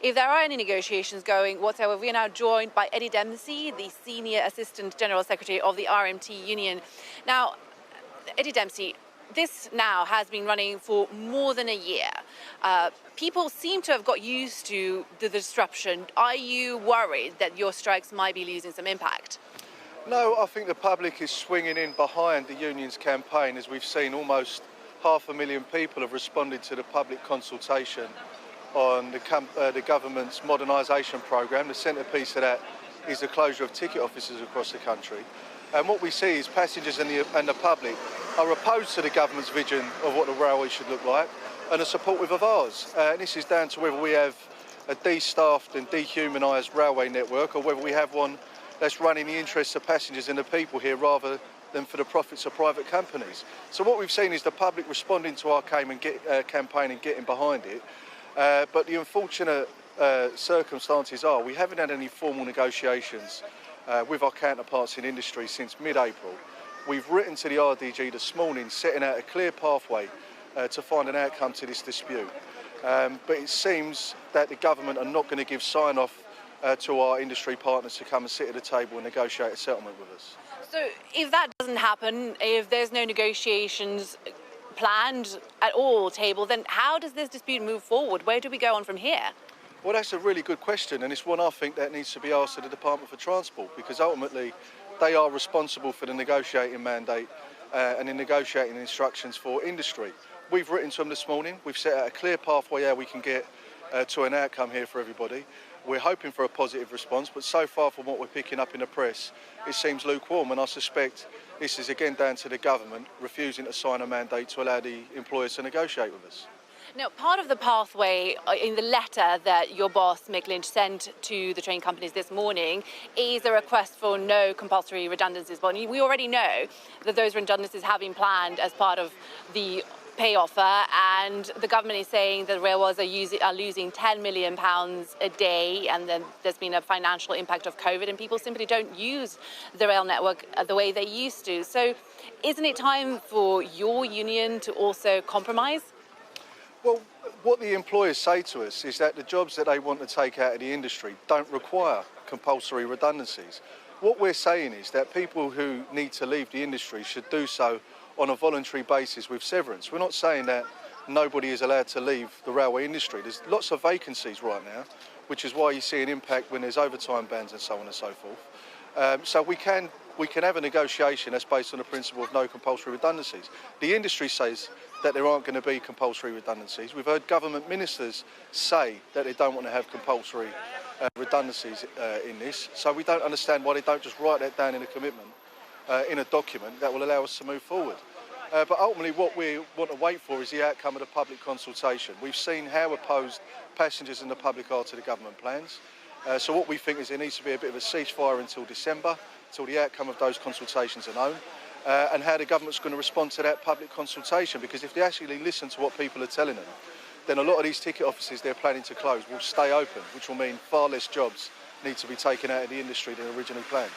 if there are any negotiations going whatsoever. We are now joined by Eddie Dempsey, the Senior Assistant General Secretary of the RMT Union. Now, Eddie Dempsey, this now has been running for more than a year. People seem to have got used to the disruption. Are you worried that your strikes might be losing some impact? No, I think the public is swinging in behind the union's campaign. As we've seen, almost 500,000 people have responded to the public consultation on the government's modernisation programme. The centrepiece of that is the closure of ticket offices across the country. And what we see is passengers and the public are opposed to the government's vision of what the railway should look like and are supportive of ours. And this is down to whether we have a de-staffed and dehumanised railway network or whether we have one that's running the interests of passengers and the people here rather than for the profits of private companies. So what we've seen is the public responding to our campaign and getting behind it. But the unfortunate circumstances are we haven't had any formal negotiations with our counterparts in industry since mid-April. We've written to the RDG this morning setting out a clear pathway to find an outcome to this dispute. But it seems that the government are not going to give sign-off to our industry partners to come and sit at the table and negotiate a settlement with us. So if that doesn't happen, if there's no negotiations planned at all table, then how does this dispute move forward? Where do we go on from here? Well, that's a really good question, and it's one I think that needs to be asked of the Department for Transport, because ultimately they are responsible for the negotiating mandate and the negotiating instructions for industry. We've written to them this morning. We've set out a clear pathway how we can get to an outcome here for everybody. We're hoping for a positive response, but so far from what we're picking up in the press, it seems lukewarm, and I suspect this is again down to the government refusing to sign a mandate to allow the employers to negotiate with us. Now, part of the pathway in the letter that your boss, Mick Lynch, sent to the train companies this morning is a request for no compulsory redundancies. But we already know that those redundancies have been planned as part of the pay offer, and the government is saying that railways are losing £10 million a day, and then there's been a financial impact of COVID, and people simply don't use the rail network the way they used to. So isn't it time for your union to also compromise? Well, what the employers say to us is that the jobs that they want to take out of the industry don't require compulsory redundancies. What we're saying is that people who need to leave the industry should do so on a voluntary basis with severance. We're not saying that nobody is allowed to leave the railway industry. There's lots of vacancies right now, which is why you see an impact when there's overtime bans and so on and so forth. So we can have a negotiation that's based on the principle of no compulsory redundancies. The industry says that there aren't going to be compulsory redundancies. We've heard government ministers say that they don't want to have compulsory redundancies in this. So we don't understand why they don't just write that down in a commitment, in a document that will allow us to move forward. But ultimately what we want to wait for is the outcome of the public consultation. We've seen how opposed passengers and the public are to the government plans. So what we think is there needs to be a bit of a ceasefire until December, until the outcome of those consultations are known, and how the government's going to respond to that public consultation. Because if they actually listen to what people are telling them, then a lot of these ticket offices they're planning to close will stay open, which will mean far less jobs need to be taken out of the industry than originally planned.